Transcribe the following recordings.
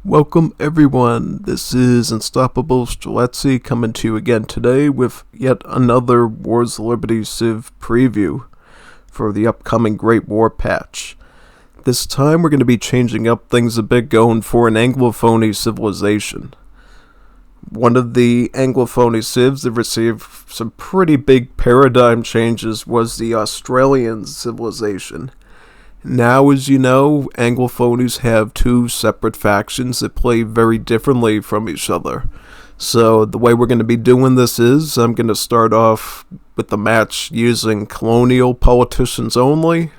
Welcome everyone, this is Unstoppable Streletsy coming to you again today with yet another Wars of Liberty Civ preview for the upcoming Great War patch. This time we're going to be changing up things a bit, going for an Anglophony civilization. One of the Anglophony civs that received some pretty big paradigm changes was the Australian civilization. Now, as you know, Anglophonies have two separate factions that play very differently from each other. So the way we're going to be doing this is, I'm going to start off with the match using Colonial politicians only,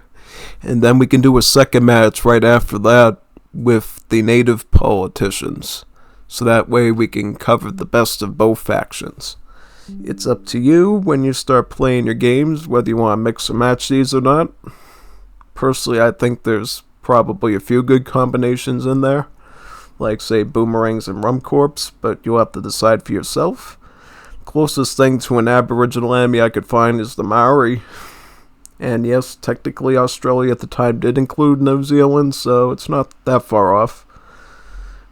and then we can do a second match right after that with the native politicians. So that way we can cover the best of both factions. It's up to you when you start playing your games, whether you want to mix or match these or not. Personally, I think there's probably a few good combinations in there, like say boomerangs and Rum Corpsman, but you'll have to decide for yourself. Closest thing to an Aboriginal enemy I could find is the Maori. And yes, technically Australia at the time did include New Zealand, so it's not that far off.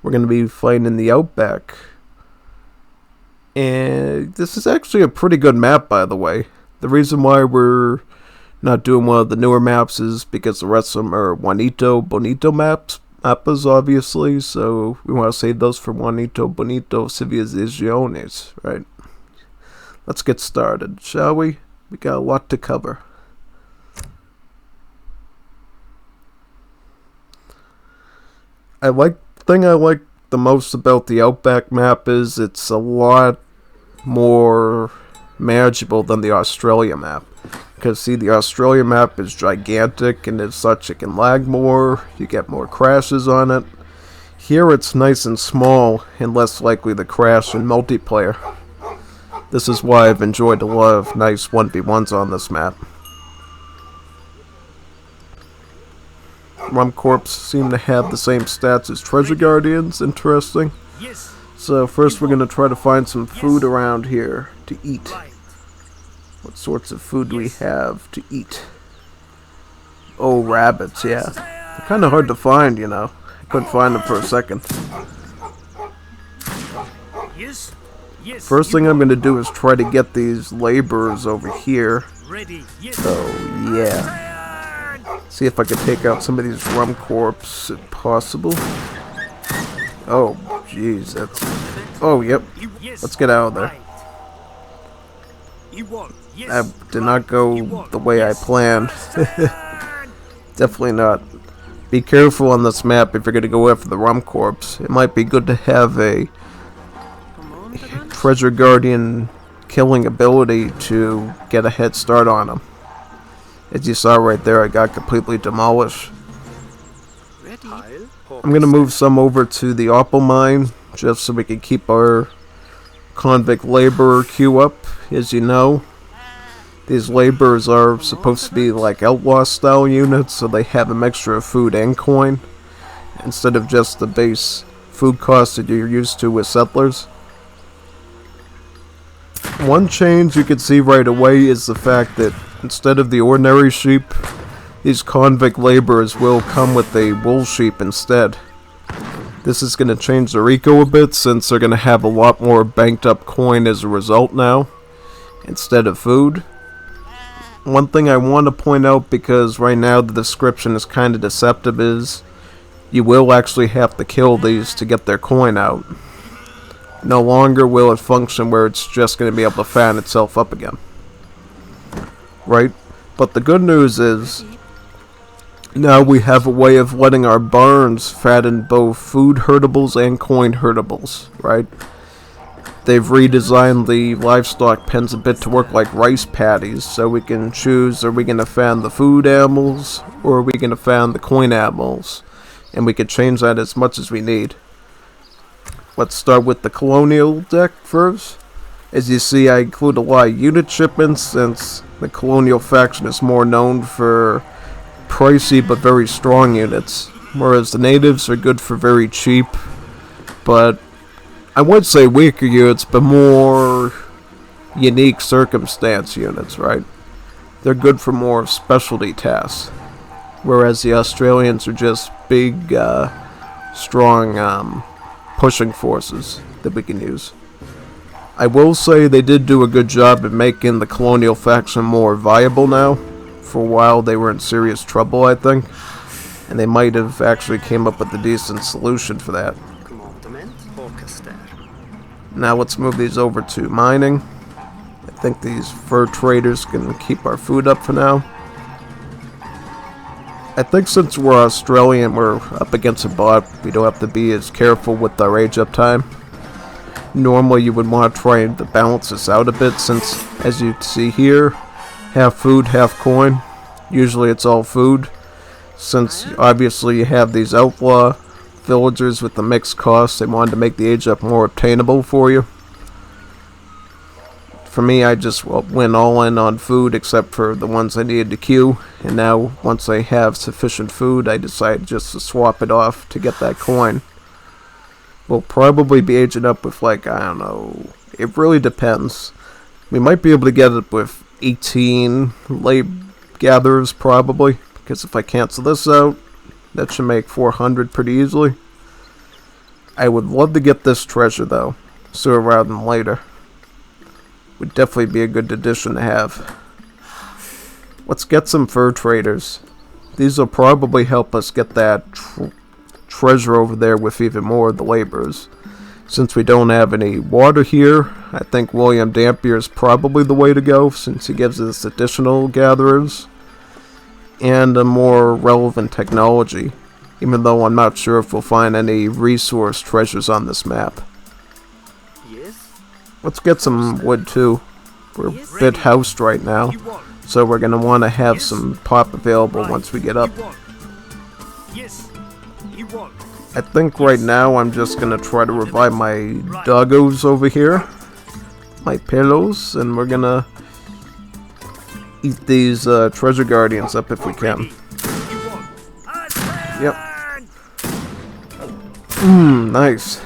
We're going to be fighting in the outback. And this is actually a pretty good map, by the way. The reason why we're not doing one of the newer maps is because the rest of them are Juanito Bonito maps, obviously, so we want to save those for Juanito Bonito Civilizaciones, right? Let's get started, shall we? We got a lot to cover. The thing I like the most about the Outback map is it's a lot more manageable than the Australia map. Because see, the Australia map is gigantic, and as such it can lag more, you get more crashes on it. Here it's nice and small, and less likely to crash in multiplayer. This is why I've enjoyed a lot of nice 1v1s on this map. Rum Corps seem to have the same stats as Treasure Guardians, interesting. So first we're going to try to find some food around here to eat. What sorts of food do we have to eat? Oh, rabbits, yeah. They're kind of hard to find, you know. I couldn't find them for a second. First thing I'm going to do is try to get these laborers over here. So, yeah. See if I can take out some of these Rum Corps, if possible. Oh, jeez, that's... Oh, yep. Let's get out of there. That did not go the way I planned. Definitely not. Be careful on this map if you're going to go after the Rum Corps. It might be good to have a Treasure Guardian killing ability to get a head start on them. As you saw right there, I got completely demolished. I'm going to move some over to the opal mine, just so we can keep our convict laborer queue up. As you know, these laborers are supposed to be like outlaw style units, so they have a mixture of food and coin, instead of just the base food cost that you're used to with settlers. One change you can see right away is the fact that instead of the ordinary sheep, these convict laborers will come with a wool sheep instead. This is going to change their eco a bit, since they're going to have a lot more banked up coin as a result now, instead of food. One thing I want to point out, because right now the description is kind of deceptive, is you will actually have to kill these to get their coin out. No longer will it function where it's just going to be able to fan itself up again. Right? But the good news is, now we have a way of letting our barns fatten both food herdables and coin herdables, right? They've redesigned the livestock pens a bit to work like rice paddies, so we can choose, are we going to fan the food animals, or are we going to fan the coin animals? And we can change that as much as we need. Let's start with the Colonial deck first. As you see, I include a lot of unit shipments, since the Colonial faction is more known for pricey but very strong units, whereas the natives are good for very cheap, but I would say weaker units, but more unique circumstance units, right? They're good for more specialty tasks, whereas the Australians are just big strong pushing forces that we can use. I will say they did do a good job at making the Colonial faction more viable now. For a while they were in serious trouble, I think, and they might have actually came up with a decent solution for that. Now let's move these over to mining. I think these fur traders can keep our food up for now. I think since we're Australian, we're up against a bot, we don't have to be as careful with our age up time. Normally you would want to try to balance this out a bit, since as you see here, half food, half coin. Usually it's all food, since obviously you have these outlaw villagers with the mixed costs. They wanted to make the age up more obtainable for you. For me, I just went all in on food except for the ones I needed to queue, and now once I have sufficient food I decided just to swap it off to get that coin. We'll probably be aging up with, like, I don't know, it really depends. We might be able to get it with 18 late gatherers probably, because if I cancel this out, that should make 400 pretty easily. I would love to get this treasure though, sooner rather than later. Would definitely be a good addition to have. Let's get some fur traders. These will probably help us get that treasure over there with even more of the laborers. Since we don't have any water here, I think William Dampier is probably the way to go, since he gives us additional gatherers and a more relevant technology, even though I'm not sure if we'll find any resource treasures on this map. Let's get some wood too. We're a bit housed right now, so we're going to want to have some pop available once we get up. I think right now I'm just going to try to revive my doggos over here, my pillows, and we're going to eat these treasure guardians up if we can. Yep. Nice.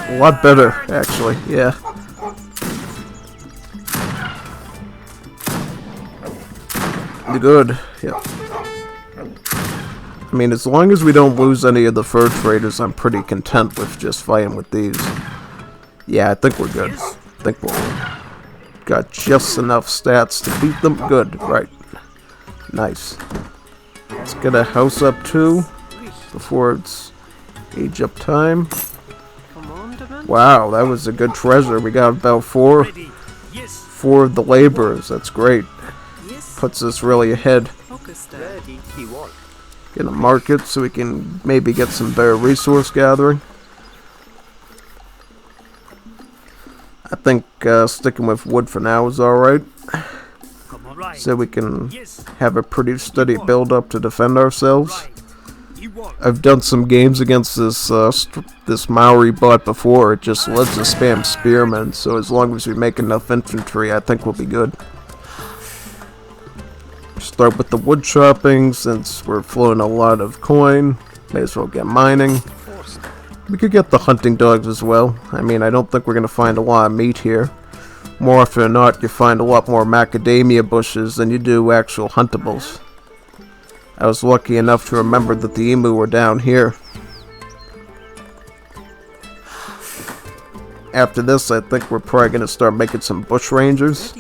A lot better, actually, yeah. Good, yep. I mean, as long as we don't lose any of the fur traders, I'm pretty content with just fighting with these. Yeah, I think we're good. I think we'll got just enough stats to beat them. Good, right. Nice. Let's get a house up too, before it's age up time. Wow, that was a good treasure. We got about four of the laborers. That's great. Puts us really ahead. Gonna mark it so we can maybe get some better resource gathering. I think sticking with wood for now is alright. So we can have a pretty steady build up to defend ourselves. I've done some games against this Maori bot before. It just lets us spam spearmen, so as long as we make enough infantry, I think we'll be good. Start with the wood chopping, since we're flowing a lot of coin. May as well get mining. We could get the hunting dogs as well. I mean, I don't think we're going to find a lot of meat here. More often than not, you find a lot more macadamia bushes than you do actual huntables. I was lucky enough to remember that the emu were down here. After this, I think we're probably going to start making some Bushrangers,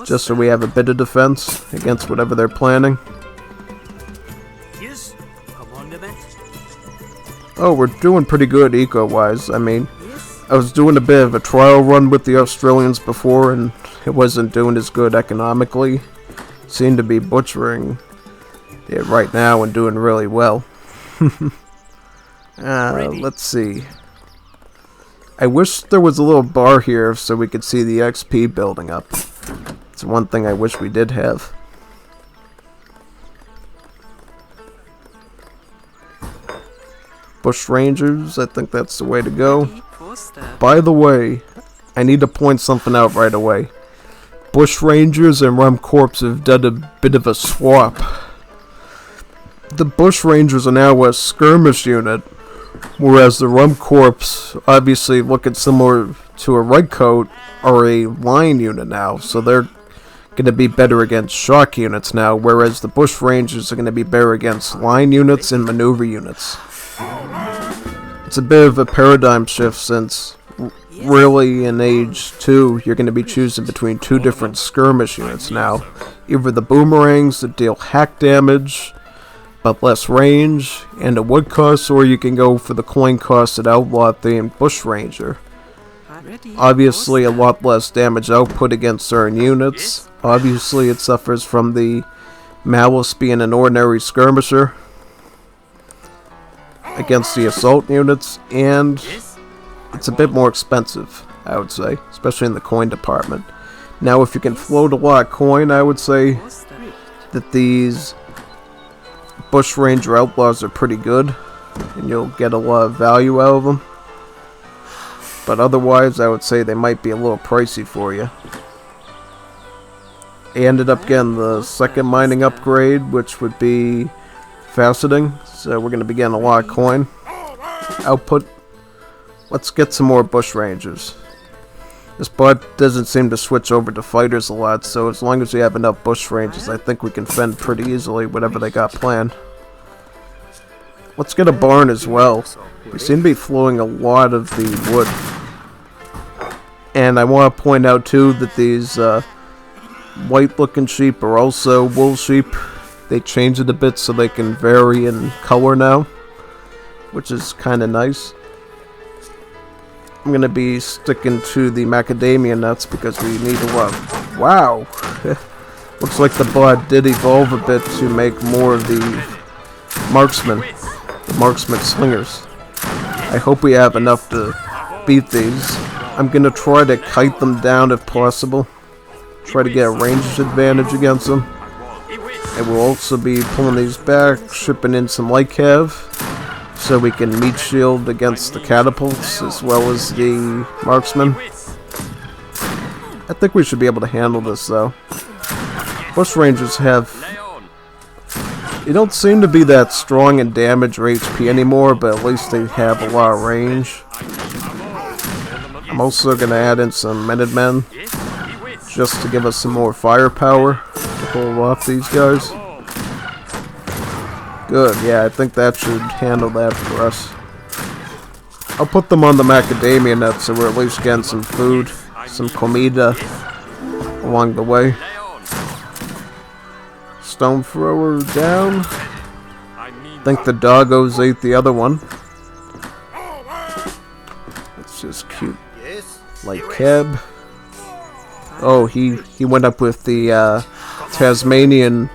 just so we have a bit of defense against whatever they're planning. Oh, we're doing pretty good eco-wise. I mean, I was doing a bit of a trial run with the Australians before, and it wasn't doing as good economically. Seemed to be butchering it right now and doing really well. Let's see. I wish there was a little bar here so we could see the XP building up. It's one thing I wish we did have. Bushrangers, I think that's the way to go. By the way, I need to point something out right away. Bushrangers and Rum Corpsman have done a bit of a swap. The Bushrangers are now a skirmish unit, whereas the Rum Corps, obviously looking similar to a redcoat, are a line unit now, so they're going to be better against shock units now, whereas the Bushrangers are going to be better against line units and maneuver units. It's a bit of a paradigm shift since really in Age 2 you're going to be choosing between two different skirmish units now. Either the boomerangs that deal hack damage but less range and a wood cost, or you can go for the coin costed outlaw themed Bushranger. Obviously a lot less damage output against certain units. Obviously it suffers from the malus being an ordinary skirmisher against the assault units, and it's a bit more expensive, I would say, especially in the coin department. Now if you can float a lot of coin, I would say that these Bushranger outlaws are pretty good and you'll get a lot of value out of them. But otherwise, I would say they might be a little pricey for you. I ended up getting the second mining upgrade, which would be faceting. So we're going to be getting a lot of coin output. Let's get some more Bushrangers. This bot doesn't seem to switch over to fighters a lot, so as long as we have enough Bushrangers, I think we can fend pretty easily whatever they got planned. Let's get a barn as well. We seem to be flowing a lot of the wood. And I want to point out too that these white looking sheep are also wool sheep. They changed it a bit so they can vary in color now, which is kind of nice. I'm going to be sticking to the macadamia nuts because we need a lot. Wow! Looks like the bot did evolve a bit to make more of the marksman slingers. I hope we have enough to beat these. I'm going to try to kite them down if possible. Try to get a range advantage against them. And we'll also be pulling these back, shipping in some light cav, so we can meat shield against the catapults as well as the marksmen. I think we should be able to handle this though. Bushrangers they don't seem to be that strong in damage or HP anymore, but at least they have a lot of range. I'm also going to add in some Minutemen just to give us some more firepower to hold off these guys. Good, yeah, I think that should handle that for us. I'll put them on the macadamia nuts so we're at least getting some food, some comida along the way. Stone thrower down. I think the doggos ate the other one. It's just cute. Like Keb. Oh, he went up with the Tasmanian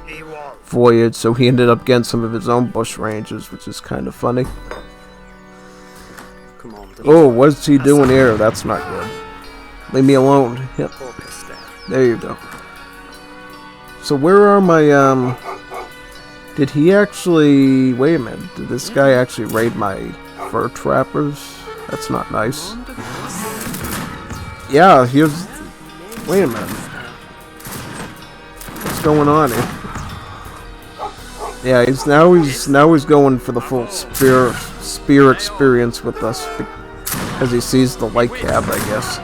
voyage, so he ended up getting some of his own Bushrangers, which is kind of funny. Oh, what's he doing here? That's not good. Leave me alone. Yep. There you go. So where are my, did he actually, wait a minute, did this guy actually raid my fur trappers? That's not nice. Yeah, here's, wait a minute. What's going on here? Yeah, he's going for the full spear experience with us because he sees the light cab, I guess.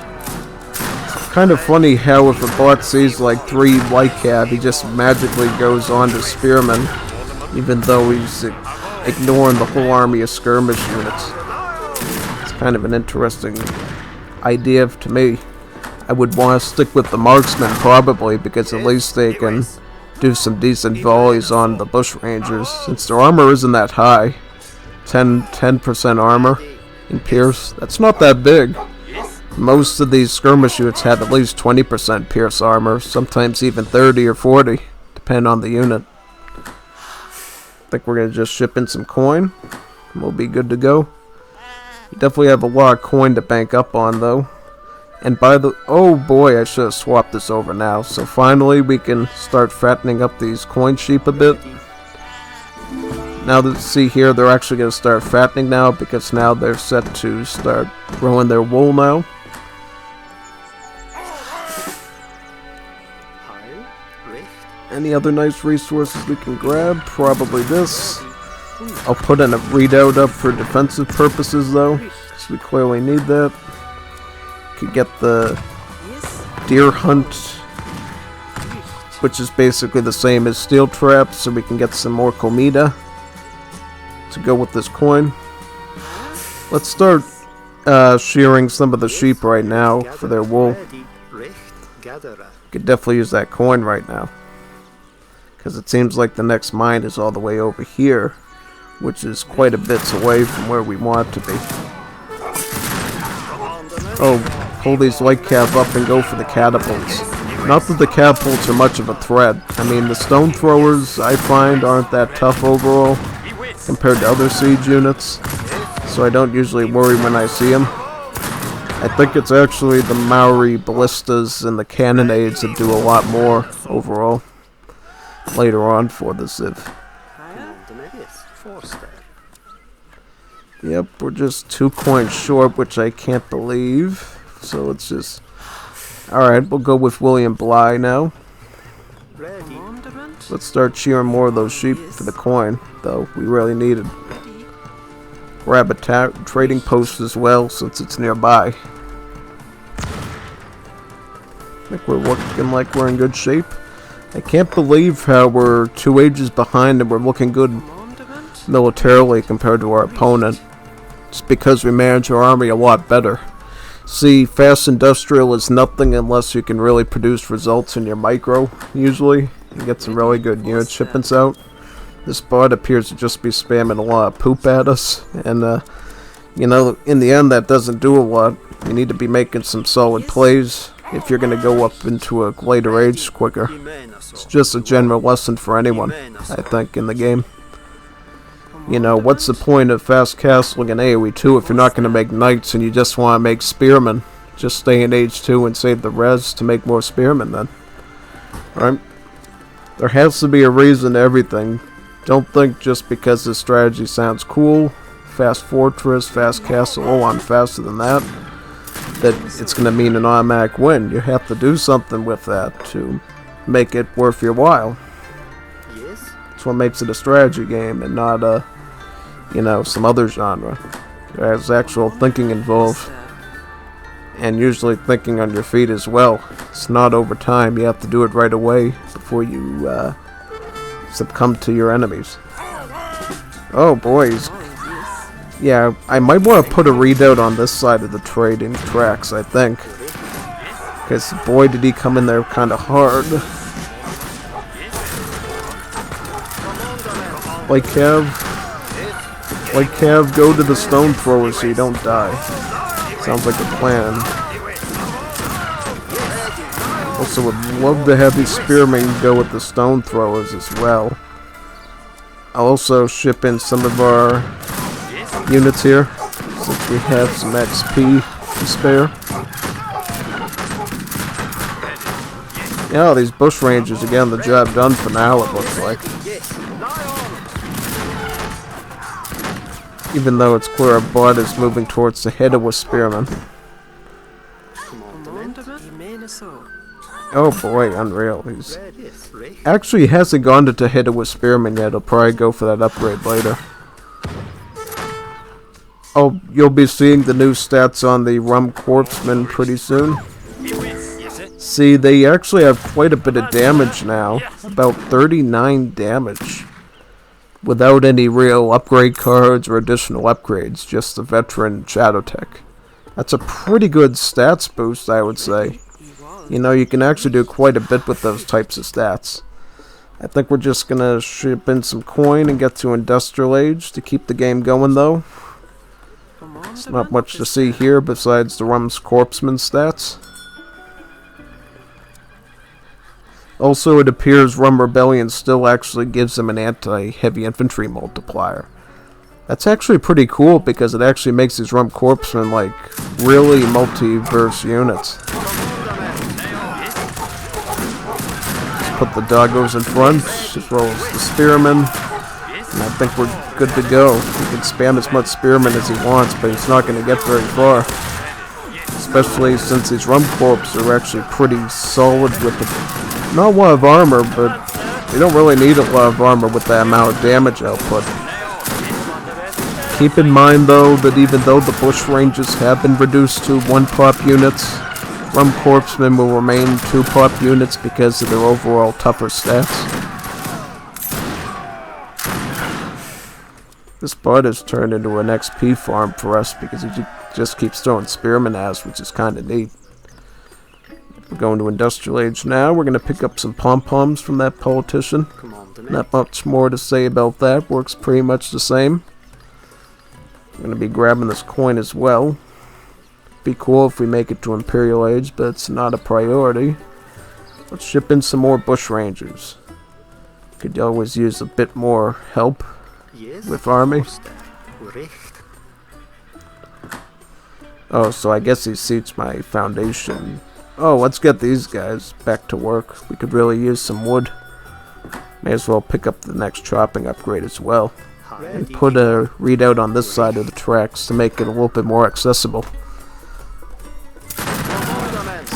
It's kind of funny how if a bot sees like 3 light cab, he just magically goes on to spearmen, even though he's ignoring the whole army of skirmish units. It's kind of an interesting idea to me. I would want to stick with the marksmen probably, because at least they can do some decent volleys on the Bushrangers, since their armor isn't that high. 10% armor in Pierce. That's not that big. Most of these skirmish units have at least 20% Pierce armor, sometimes even 30 or 40, depending on the unit. I think we're going to just ship in some coin, and we'll be good to go. We definitely have a lot of coin to bank up on though. And oh boy, I should have swapped this over now. So finally we can start fattening up these coin sheep a bit. Now that see here, they're actually going to start fattening now, because now they're set to start growing their wool now. Any other nice resources we can grab? Probably this. I'll put in a redoubt up for defensive purposes though, because we clearly need that. Could get the deer hunt, which is basically the same as steel traps, so we can get some more comida to go with this coin. Let's start shearing some of the sheep right now for their wool. Could definitely use that coin right now, because it seems like the next mine is all the way over here, which is quite a bit away from where we want it to be. Oh, pull these light cav up and go for the catapults. Not that the catapults are much of a threat. I mean, the stone throwers, I find, aren't that tough overall compared to other siege units, so I don't usually worry when I see them. I think it's actually the Maori ballistas and the cannonades that do a lot more overall later on for the Civ. Yep, we're just 2 coins short, which I can't believe. So let's just... Alright, we'll go with William Bligh now. Let's start shearing more of those sheep for the coin, though we really need it. Grab a trading post as well, since it's nearby. I think we're looking like we're in good shape. I can't believe how we're 2 ages behind and we're looking good militarily compared to our opponent. It's because we manage our army a lot better. See, fast industrial is nothing unless you can really produce results in your micro, usually, and get some really good unit shipments out. This bot appears to just be spamming a lot of poop at us, and you know, in the end that doesn't do a lot. You need to be making some solid plays if you're going to go up into a later age quicker. It's just a general lesson for anyone, I think, in the game. You know, what's the point of fast castling in AoE 2 if you're not going to make knights and you just want to make spearmen? Just stay in age 2 and save the res to make more spearmen then. Right? There has to be a reason to everything. Don't think just because this strategy sounds cool, fast fortress, fast castle, oh I'm faster than that it's going to mean an automatic win. You have to do something with that to make it worth your while. That's what makes it a strategy game and not a, you know, some other genre. There's actual thinking involved. And usually thinking on your feet as well. It's not over time. You have to do it right away before you succumb to your enemies. Oh boys. Yeah, I might want to put a readout on this side of the trading tracks, I think. Because boy did he come in there kind of hard. Like Cav, go to the stone throwers so you don't die. Sounds like a plan. Also would love to have these spearmen go with the stone throwers as well. I'll also ship in some of our units here, since we have some XP to spare. Yeah, these Bushrangers are getting the job done for now, it looks like. Even though it's clear our bot is moving towards the head of a spearman. Oh boy, unreal. He's actually hasn't gone to the head of a spearman yet. He'll probably go for that upgrade later. Oh, you'll be seeing the new stats on the Rum Corpsman pretty soon. See, they actually have quite a bit of damage now. About 39 damage. Without any real upgrade cards or additional upgrades, just the veteran Shadow Tech. That's a pretty good stats boost, I would say. You know, you can actually do quite a bit with those types of stats. I think we're just gonna ship in some coin and get to Industrial Age to keep the game going, though. There's not much to see here besides the Rum Corpsman stats. Also, it appears Rum Rebellion still actually gives them an anti-heavy infantry multiplier. That's actually pretty cool because it actually makes these Rum Corpsmen like really multiverse units. Let's put the doggos in front as well as the spearmen. And I think we're good to go. He can spam as much spearmen as he wants, but he's not going to get very far. Especially since these Rum Corps are actually pretty solid with not a lot of armor, but they don't really need a lot of armor with that amount of damage output. Keep in mind though that even though the Bushrangers have been reduced to 1-pop units, Rum Corpsmen will remain 2-pop units because of their overall tougher stats. This bud has turned into an XP farm for us because he just keeps throwing spearmen at us, which is kind of neat. We're going to Industrial Age now. We're going to pick up some pom-poms from that politician. Not much more to say about that. Works pretty much the same. I'm going to be grabbing this coin as well. Be cool if we make it to Imperial Age, but it's not a priority. Let's ship in some more Bushrangers. Could always use a bit more help with army. Oh, so I guess he suits my foundation. Oh, let's get these guys back to work. We could really use some wood. May as well pick up the next chopping upgrade as well. And put a readout on this side of the tracks to make it a little bit more accessible.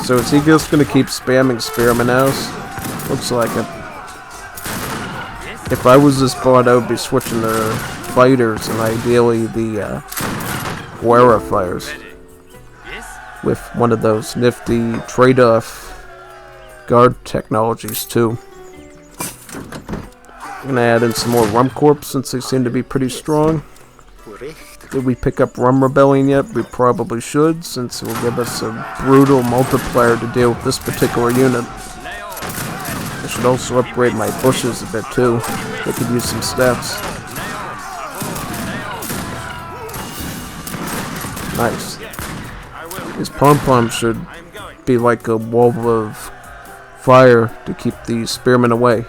So is he just going to keep spamming spearmen house? Looks like it. If I was this bot, I would be switching to fighters and ideally the Guerra fighters. With one of those nifty trade-off guard technologies too. I'm gonna add in some more Rum Corps since they seem to be pretty strong. Did we pick up Rum Rebellion yet? We probably should, since it will give us a brutal multiplier to deal with this particular unit. I should also upgrade my bushes a bit too. They could use some stats. Nice. These pom-poms should be like a wall of fire to keep the spearmen away.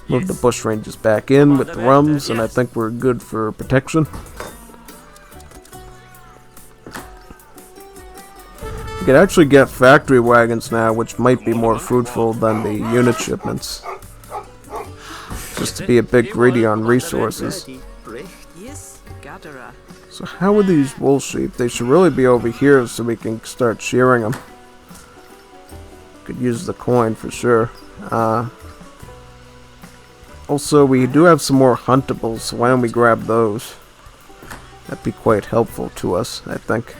Move the Bushrangers back in with the rums, and I think we're good for protection. We could actually get factory wagons now, which might be more fruitful than the unit shipments. Just to be a bit greedy on resources. So how are these wool sheep? They should really be over here so we can start shearing them. Could use the coin for sure. Also, we do have some more huntables, so why don't we grab those? That'd be quite helpful to us, I think.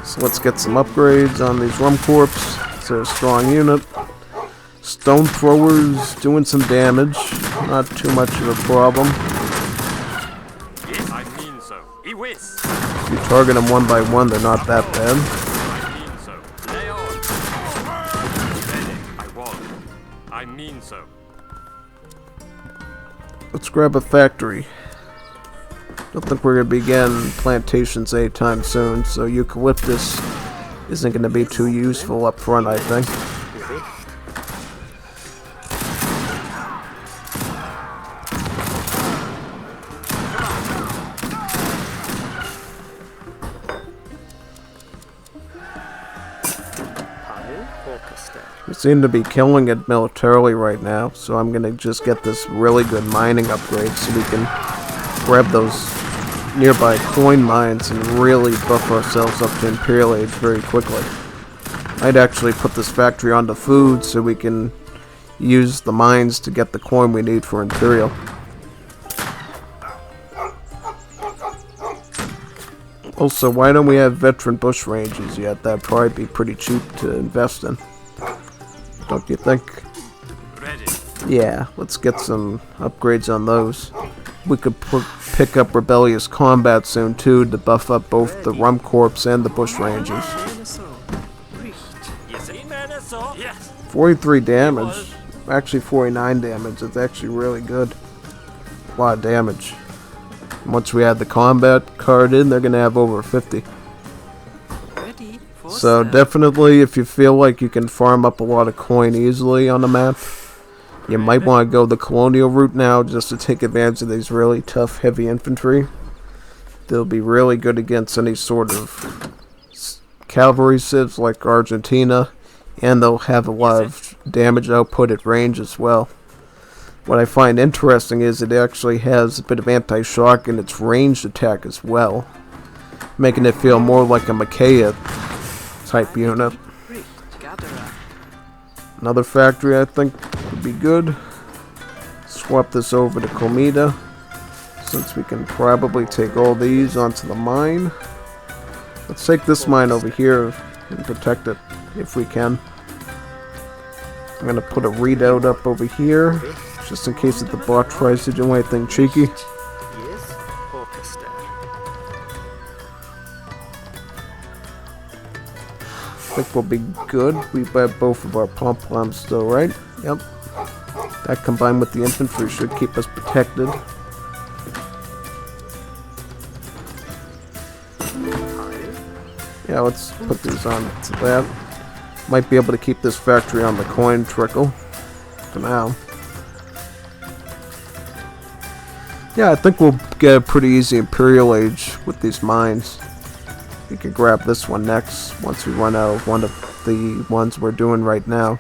So let's get some upgrades on these Rum Corps. It's a strong unit. Stone throwers doing some damage. Not too much of a problem. If you target them one by one, they're not that bad. Let's grab a factory. Don't think we're going to begin plantations anytime soon, so eucalyptus isn't going to be too useful up front, I think. We seem to be killing it militarily right now, so I'm going to just get this really good mining upgrade so we can grab those nearby coin mines and really buff ourselves up to Imperial Age very quickly. I'd actually put this factory onto food so we can use the mines to get the coin we need for Imperial. Also, why don't we have veteran Bushrangers yet? That'd probably be pretty cheap to invest in. Don't you think? Yeah, let's get some upgrades on those. We could pick up Rebellious Combat soon too to buff up both the Rum Corps and the Bushrangers. 43 damage. Actually 49 damage. It's actually really good. A lot of damage. Once we add the combat card in, they're going to have over 50. So definitely, if you feel like you can farm up a lot of coin easily on the map, you might want to go the Colonial route now just to take advantage of these really tough heavy infantry. They'll be really good against any sort of cavalry civs like Argentina, and they'll have a lot of damage output at range as well. What I find interesting is it actually has a bit of anti-shock in its ranged attack as well, making it feel more like a Maquia type unit. Another factory I think would be good. Swap this over to Comida, since we can probably take all these onto the mine. Let's take this mine over here and protect it if we can. I'm going to put a readout up over here, just in case that the bot tries to do anything cheeky. think we'll be good. We've got both of our pom-poms still, right? Yep. That combined with the infantry should keep us protected. Yeah, let's put these on to that. Might be able to keep this factory on the coin trickle for now. Yeah, I think we'll get a pretty easy Imperial Age with these mines. We can grab this one next once we run out of one of the ones we're doing right now.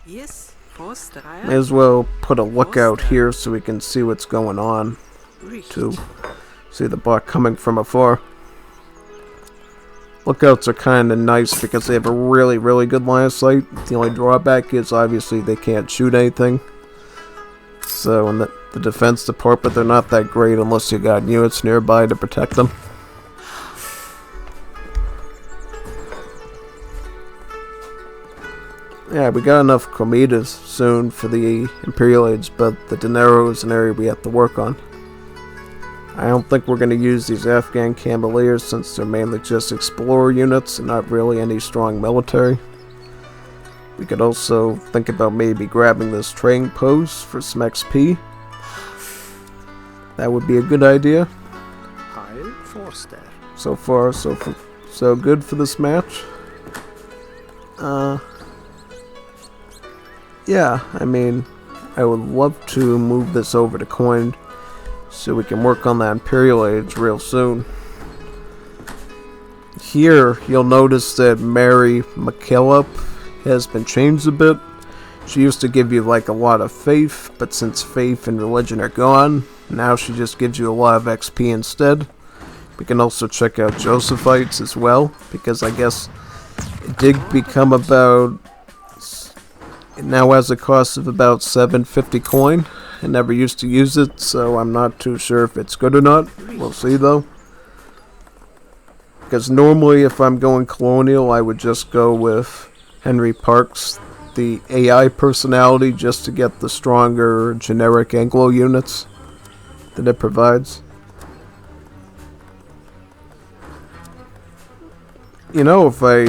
Yes. May as well put a lookout here so we can see what's going on. To see the bot coming from afar. Lookouts are kind of nice because they have a really, really good line of sight. The only drawback is obviously they can't shoot anything. So in the defense department, they're not that great unless you got units nearby to protect them. Yeah, we got enough comitas soon for the Imperial Age, but the dinero is an area we have to work on. I don't think we're going to use these Afghan Cavaliers since they're mainly just explorer units and not really any strong military. We could also think about maybe grabbing this trading post for some XP. That would be a good idea. So far, so good for this match. Yeah, I mean, I would love to move this over to coin so we can work on that Imperial Age real soon. Here, you'll notice that Mary McKillop has been changed a bit. She used to give you like a lot of faith, but since faith and religion are gone, now she just gives you a lot of XP instead. We can also check out Josephites as well, because I guess it did become about... It now has a cost of about 750 coin. I never used to use it, so I'm not too sure if it's good or not. We'll see though. Because normally if I'm going Colonial, I would just go with Henry Parks, the AI personality, just to get the stronger generic Anglo units that it provides. You know, if I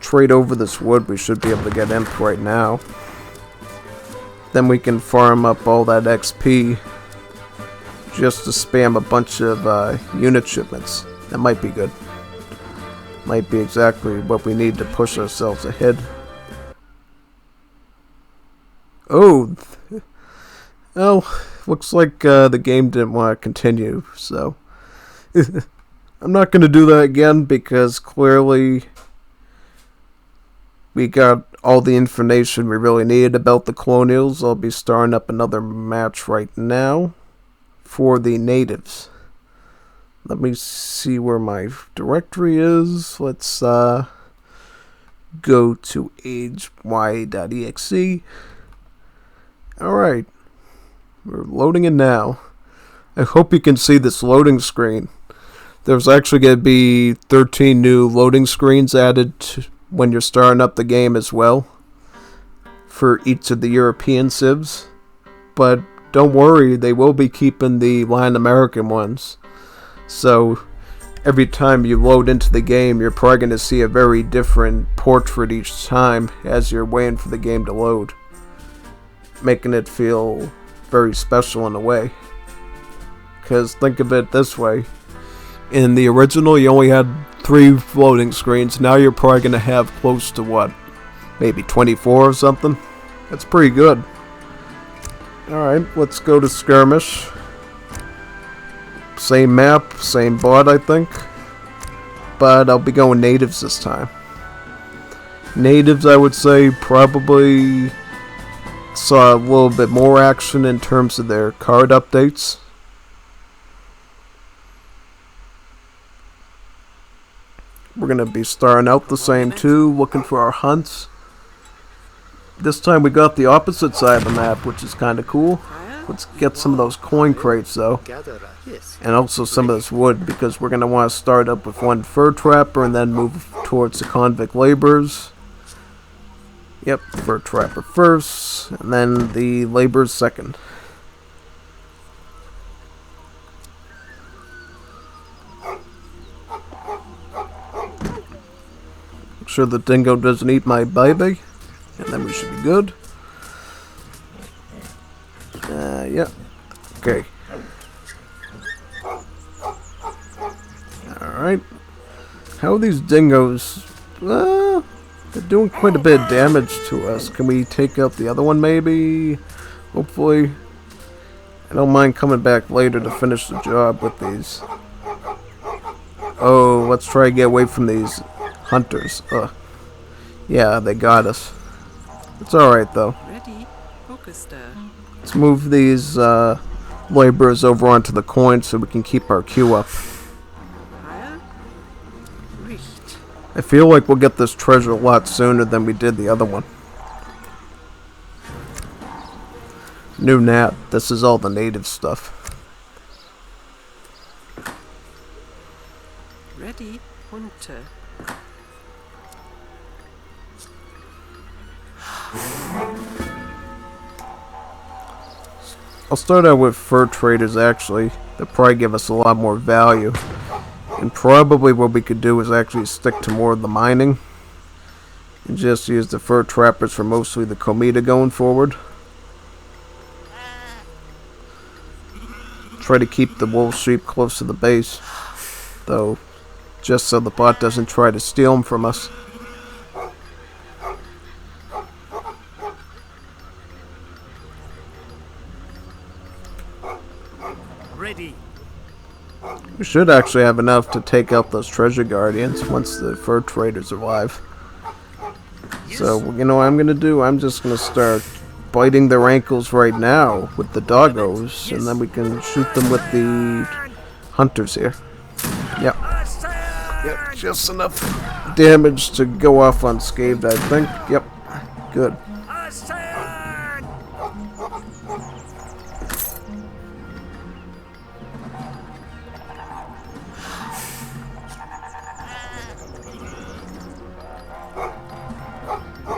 trade over this wood, we should be able to get imp right now. Then we can farm up all that XP just to spam a bunch of unit shipments. That might be good. Might be exactly what we need to push ourselves ahead. Oh, well, looks like the game didn't want to continue, so I'm not going to do that again because clearly we got all the information we really needed about the Colonials. I'll be starting up another match right now for the natives. Let me see where my directory is. Let's go to agey.exe. Alright, we're loading in now. I hope you can see this loading screen. There's actually going to be 13 new loading screens added when you're starting up the game as well for each of the European civs. But don't worry, they will be keeping the Latin American ones. So every time you load into the game, you're probably going to see a very different portrait each time as you're waiting for the game to load, making it feel very special in a way. Because think of it this way. In the original, you only had 3 loading screens. Now you're probably going to have close to what? Maybe 24 or something? That's pretty good. Alright, let's go to skirmish. Same map, same bot, I think. But I'll be going natives this time. Natives, I would say, probably saw a little bit more action in terms of their card updates. We're going to be starting out the same too, looking for our hunts. This time we got the opposite side of the map, which is kind of cool. Let's get some of those coin crates though. And also some of this wood, because we're going to want to start up with one fur trapper and then move towards the convict laborers. Yep, fur trapper first, and then the laborers second. sure the dingo doesn't eat my baby. And then we should be good. Yeah. Okay. Alright. How are these dingoes? They're doing quite a bit of damage to us. Can we take out the other one maybe? Hopefully. I don't mind coming back later to finish the job with these. Oh, let's try to get away from these hunters. Yeah, they got us. It's alright though. Ready, Let's move these laborers over onto the coin so we can keep our queue up. I feel like we'll get this treasure a lot sooner than we did the other one. New nat. This is all the native stuff. Ready, hunter. I'll start out with fur traders actually. They'll probably give us a lot more value. And probably what we could do is actually stick to more of the mining. And just use the fur trappers for mostly the comida going forward. Try to keep the wool sheep close to the base. Though, just so the bot doesn't try to steal them from us. Ready. We should actually have enough to take out those treasure guardians once the fur traders arrive. So, you know what I'm gonna do? I'm just gonna start biting their ankles right now with the doggos, and then we can shoot them with the hunters here. Yep. Yep, just enough damage to go off unscathed, I think. Yep, good.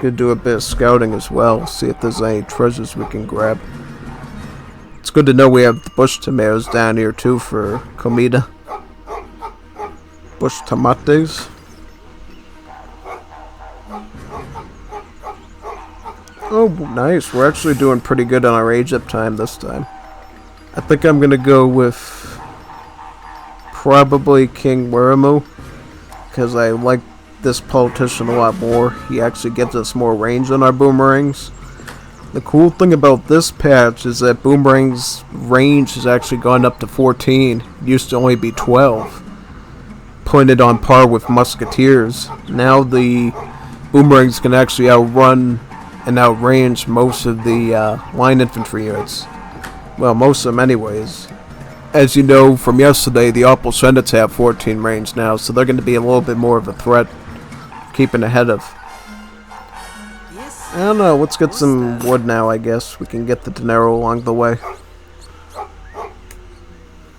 Could do a bit of scouting as well, see if there's any treasures we can grab. It's good to know we have the bush tomatoes down here too for comida. Bush tomates. Oh, nice. We're actually doing pretty good on our age up time this time. I think I'm gonna go with probably King Waramu, because I like this politician a lot more. He actually gives us more range on our boomerangs. The cool thing about this patch is that boomerang's range has actually gone up to 14. It used to only be 12. Pointed on par with musketeers. Now the boomerangs can actually outrun and outrange most of the line infantry units. Well, most of them anyways. As you know from yesterday, the Bushrangers have 14 range now, so they're going to be a little bit more of a threat. Keeping ahead of. I don't know, let's get some wood now, I guess. We can get the dinero along the way.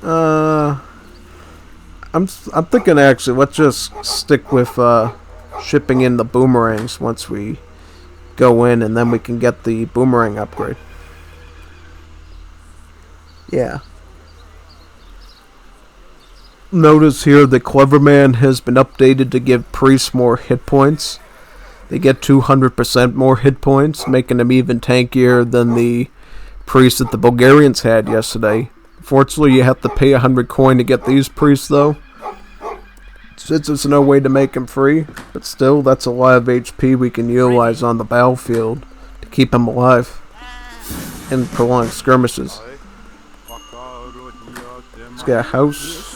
I'm thinking actually, let's just stick with shipping in the boomerangs once we go in, and then we can get the boomerang upgrade. Yeah. Notice here the Clever Man has been updated to give priests more hit points. They get 200% more hit points, making them even tankier than the priests that the Bulgarians had yesterday. Fortunately, you have to pay 100 coin to get these priests though. Since there's no way to make them free, but still, that's a lot of HP we can utilize on the battlefield to keep them alive and prolong skirmishes. Let's get a house.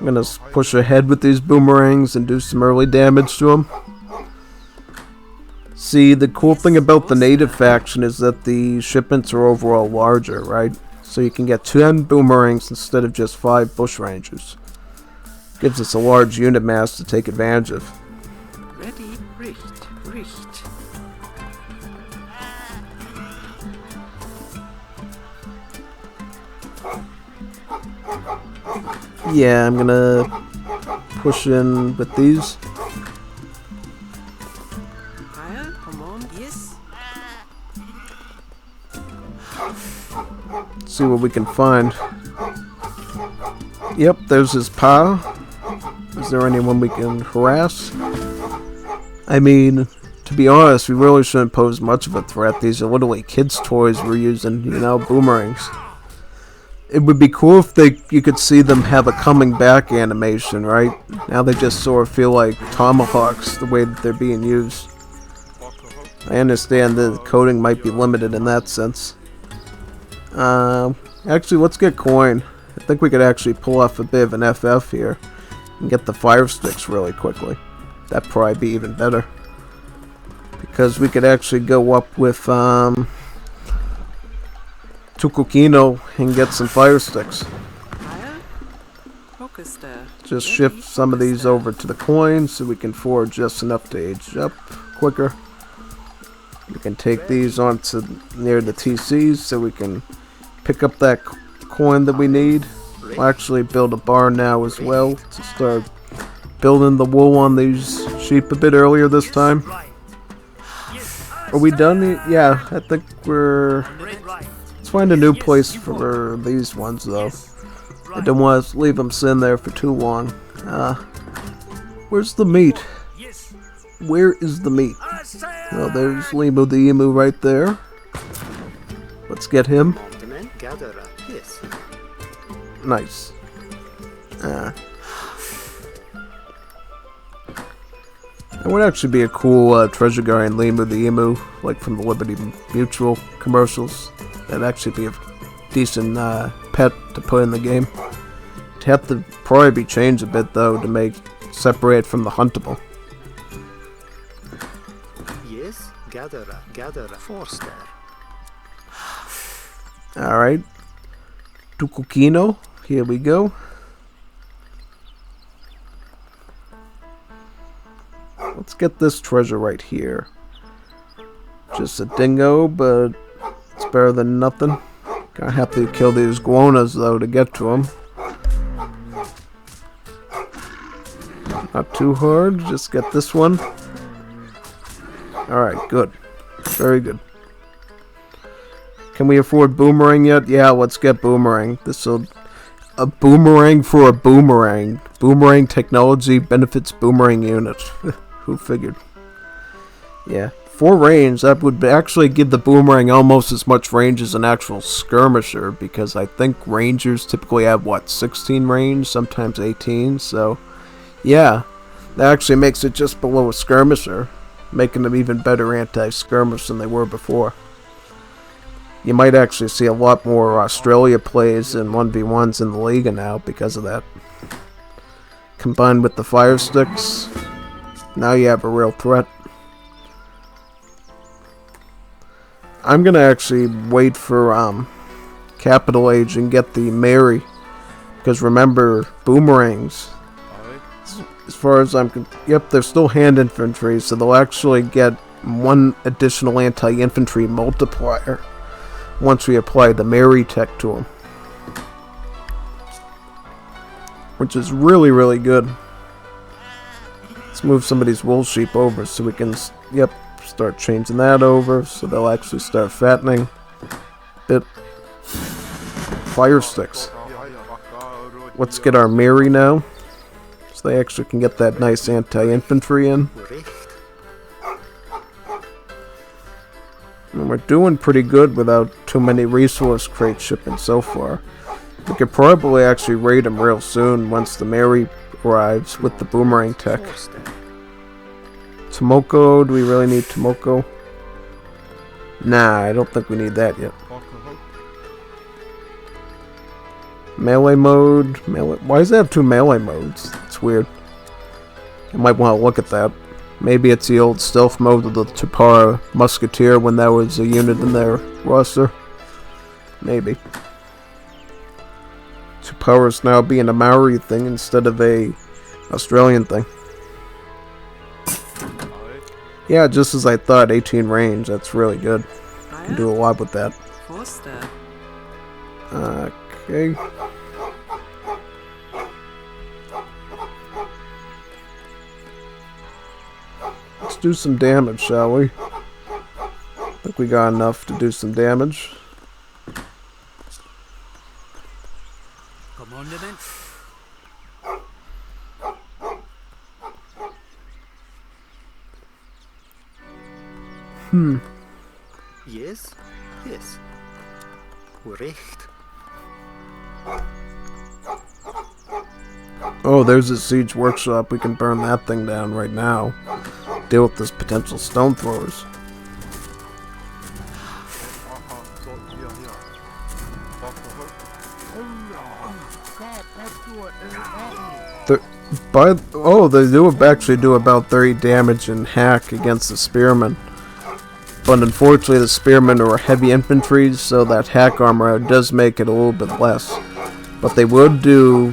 I'm gonna push ahead with these boomerangs and do some early damage to them. See, the cool thing about the native faction is that the shipments are overall larger, right? So you can get 10 boomerangs instead of just 5 bushrangers. Gives us a large unit mass to take advantage of. Ready, richt. Yeah, I'm gonna push in with these. Come on, yes. See what we can find. Yep, there's his pa. Is there anyone we can harass? I mean, to be honest, we really shouldn't pose much of a threat. These are literally kids' toys we're using, you know, boomerangs. It would be cool if you could see them have a coming back animation, right? Now they just sort of feel like tomahawks the way that they're being used. I understand the coding might be limited in that sense. Actually, let's get coin. I think we could actually pull off a bit of an FF here and get the fire sticks really quickly. That'd probably be even better. Because we could actually go up with Tukukino and get some fire sticks. Just shift some of these over to the coins so we can forge just enough to age up quicker. We can take these onto near the TCs so we can pick up that coin that we need. We'll actually build a barn now as well to start building the wool on these sheep a bit earlier this time. Are we done? Yeah, I think we're... Let's find a new place for these ones, though. I don't want to leave them sitting there for too long. Where's the meat? Where is the meat? Well, there's Limo the Emu right there. Let's get him. Nice. It would actually be a cool treasure guard in Limo the Emu, like from the Liberty Mutual commercials. That'd actually be a decent pet to put in the game. It'd have to probably be changed a bit though to make separate from the huntable. Yes, gatherer, forster. Alright. Tukukino, here we go. Let's get this treasure right here. Just a dingo, but it's better than nothing. Gonna have to kill these guanas though to get to them. Not too hard, just get this one. Alright, good. Very good. Can we afford boomerang yet? Yeah, let's get boomerang. This'll... A boomerang for a boomerang. Boomerang technology benefits boomerang unit. Who figured? Yeah. For range, that would actually give the boomerang almost as much range as an actual skirmisher, because I think rangers typically have, what, 16 range, sometimes 18, so... Yeah, that actually makes it just below a skirmisher, making them even better anti-skirmish than they were before. You might actually see a lot more Australia plays and 1v1s in the Liga now because of that. Combined with the fire sticks, now you have a real threat. I'm gonna actually wait for Capital Age and get the Mary, because remember, boomerangs, as far as I'm yep, they're still hand infantry, so they'll actually get one additional anti-infantry multiplier once we apply the Mary tech to them, which is really, really good. Let's move some of these wool sheep over so we can, yep, start changing that over so they'll actually start fattening. Bit fire sticks. Let's get our Mary now, so they actually can get that nice anti-infantry in. And we're doing pretty good without too many resource crates shipping so far. We could probably actually raid them real soon once the Mary arrives with the boomerang tech. Tomoko, do we really need Tomoko? Nah, I don't think we need that yet. Melee mode, melee. Why does it have two melee modes? It's weird. You might want to look at that. Maybe it's the old stealth mode of the Tupara Musketeer when that was a unit in their roster. Maybe. Tupara's now being a Maori thing instead of a Australian thing. Yeah, just as I thought, 18 range, that's really good. You can do a lot with that. Okay. Let's do some damage, shall we? I think we got enough to do some damage. Yes, yes. Recht. Oh, there's a siege workshop. We can burn that thing down right now. Deal with this potential stone throwers. They do actually do about 30 damage in hack against the spearmen. But unfortunately the spearmen are heavy infantry, so that hack armor does make it a little bit less. But they would do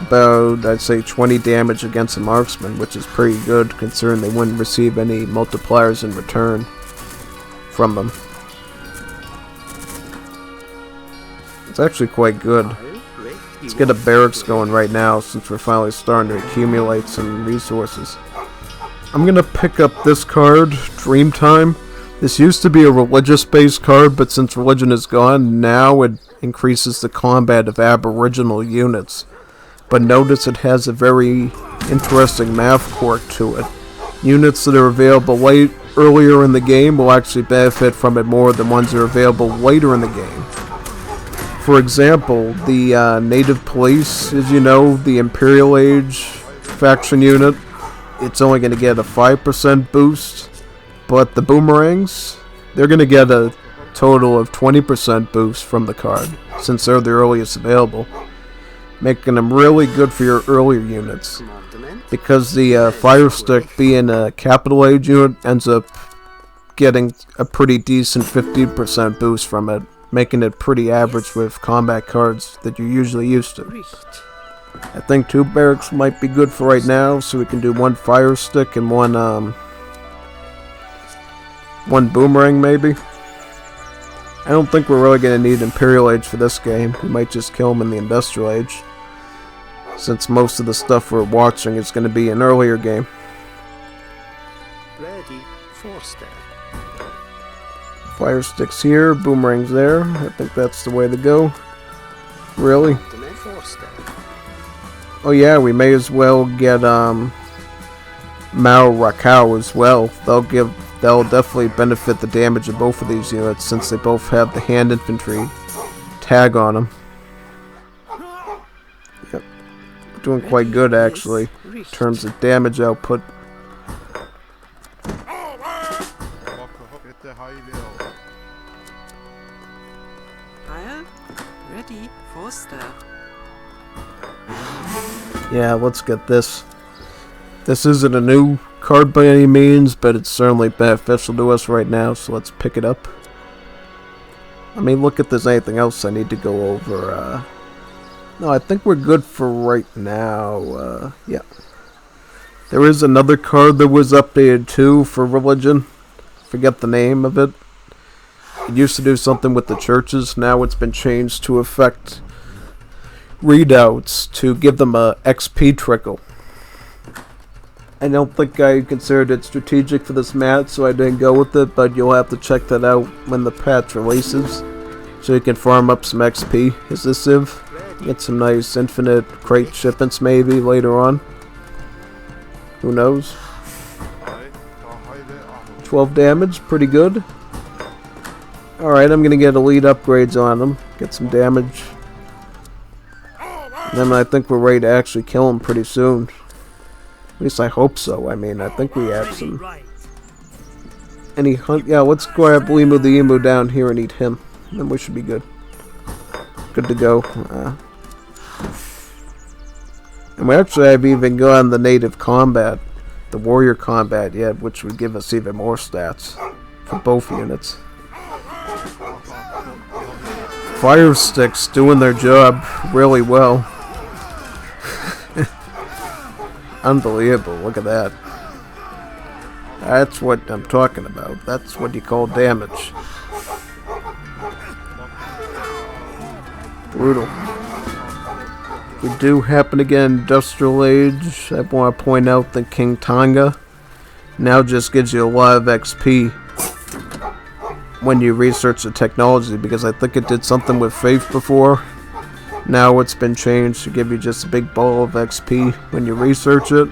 about, I'd say, 20 damage against the marksman, which is pretty good considering they wouldn't receive any multipliers in return from them. It's actually quite good. Let's get a barracks going right now since we're finally starting to accumulate some resources. I'm gonna pick up this card, Dreamtime. This used to be a religious-based card, but since religion is gone, now it increases the combat of Aboriginal units. But notice it has a very interesting math quirk to it. Units that are available earlier in the game will actually benefit from it more than ones that are available later in the game. For example, the native police, as you know, the Imperial Age faction unit, it's only going to get a 5% boost. But the boomerangs, they're going to get a total of 20% boost from the card, since they're the earliest available, making them really good for your earlier units. Because the fire stick being a capital Age unit ends up getting a pretty decent 15% boost from it, making it pretty average with combat cards that you're usually used to. I think 2 barracks might be good for right now, so we can do 1 fire stick and one boomerang maybe. I don't think we're really going to need Imperial Age for this game. We might just kill them in the Industrial Age, since most of the stuff we're watching is going to be an earlier game. Ready, Forster. Fire sticks here, boomerangs there. I think that's the way to go. Really? Oh yeah, we may as well get Mao Rakau as well. They'll definitely benefit the damage of both of these units since they both have the hand infantry tag on them. Yep. Doing quite good actually in terms of damage output. Ready, Forster. Yeah, let's get this. This isn't a new card by any means, but it's certainly beneficial to us right now, so let's pick it up. Let me look if there's anything else I need to go over. No, I think we're good for right now. Yeah. There is another card that was updated too for religion. Forget the name of it. It used to do something with the churches. Now it's been changed to affect readouts to give them a XP trickle. I don't think I considered it strategic for this match, so I didn't go with it, but you'll have to check that out when the patch releases, so you can farm up some XP as this Civ. Get some nice infinite crate shipments maybe later on. Who knows? 12 damage, pretty good. Alright, I'm gonna get elite upgrades on them, get some damage. And then I think we're ready to actually kill him pretty soon. At least I hope so. I mean, I think we have some. Any hunt? Yeah, let's grab Limu the Emu down here and eat him. Then we should be good. Good to go. And we actually have even gone the native combat, the warrior combat yet, which would give us even more stats for both units. Fire sticks doing their job really well. Unbelievable, look at that. That's what I'm talking about. That's what you call damage. Brutal. We do happen to get Industrial Age. I want to point out that Kingtanga now just gives you a lot of XP when you research the technology, because I think it did something with Faith before. Now it's been changed to give you just a big ball of XP when you research it.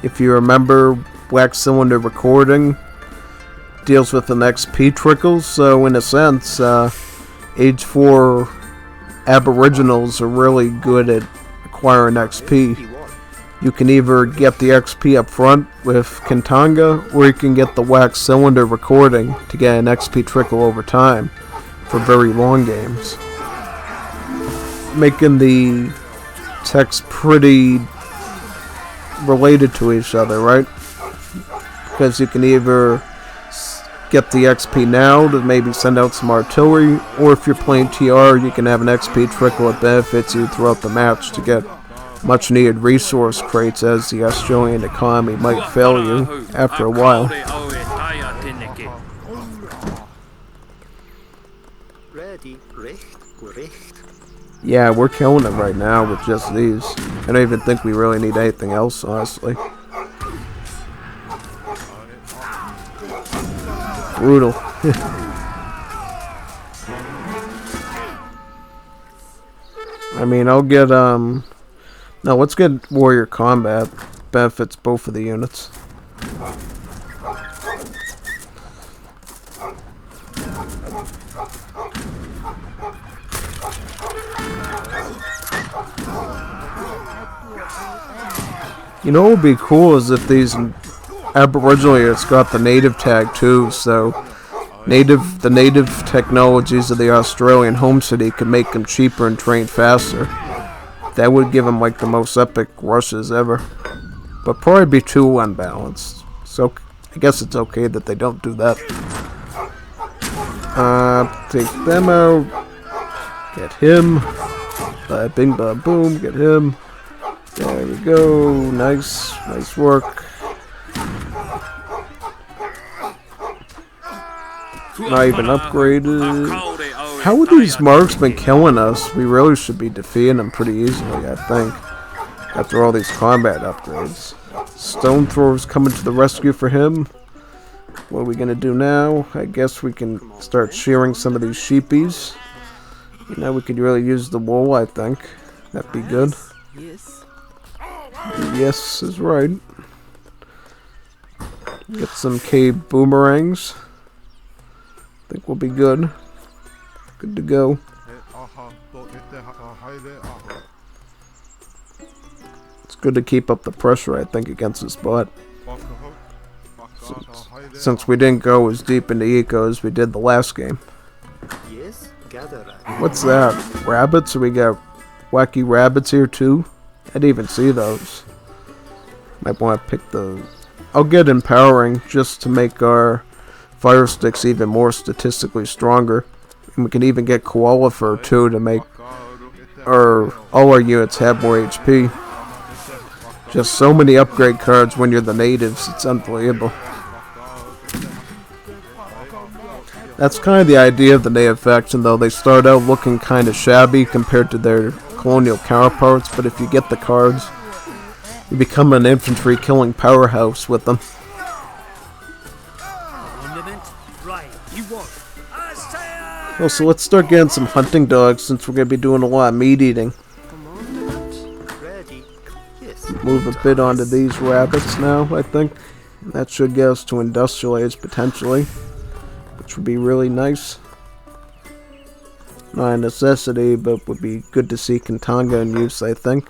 If you remember Black Cylinder recording, deals with an XP trickles, so in a sense, Age 4 Aboriginals are really good at acquiring XP. You can either get the XP up front with Kingtanga, or you can get the wax cylinder recording to get an XP trickle over time for very long games. Making the techs pretty related to each other, right? Because you can either get the XP now to maybe send out some artillery, or if you're playing TR, you can have an XP trickle that benefits you throughout the match to get much needed resource crates, as the Australian economy might fail you after a while. Ready, recht, recht. Yeah, we're killing it right now with just these. I don't even think we really need anything else, honestly. Brutal. I mean, I'll get, no, let's get warrior combat. Benefits both of the units. You know what would be cool is if these Aboriginal units got the native tag too, so the native technologies of the Australian home city could make them cheaper and train faster. That would give them like the most epic rushes ever. But probably be too unbalanced. So I guess it's okay that they don't do that. Take them out. Get him. Bing ba boom, get him. There we go. Nice. Nice work. Not even upgraded. How are these marksmen killing us? We really should be defeating them pretty easily, I think. After all these combat upgrades. Stone throwers coming to the rescue for him. What are we gonna do now? I guess we can start shearing some of these sheepies. You know, we could really use the wool, I think. That'd be good. Yes. Yes is right. Get some cave boomerangs. Think we'll be good. Good to go. It's good to keep up the pressure, I think, against this bot. Since we didn't go as deep into eco as we did the last game. Yes, gather. What's that? Rabbits? So we got wacky rabbits here too? I didn't even see those. Might want to pick the... I'll get empowering just to make our fire sticks even more statistically stronger. And we can even get koala fur too to make all our units have more HP. Just so many upgrade cards when you're the natives, it's unbelievable. That's kind of the idea of the native faction though. They start out looking kind of shabby compared to their colonial counterparts, but if you get the cards, you become an infantry killing powerhouse with them. Well, so let's start getting some hunting dogs since we're going to be doing a lot of meat eating. Move a bit onto these rabbits now, I think. That should get us to industrial age potentially, which would be really nice. Not a necessity, but would be good to see Kingtanga in use, I think.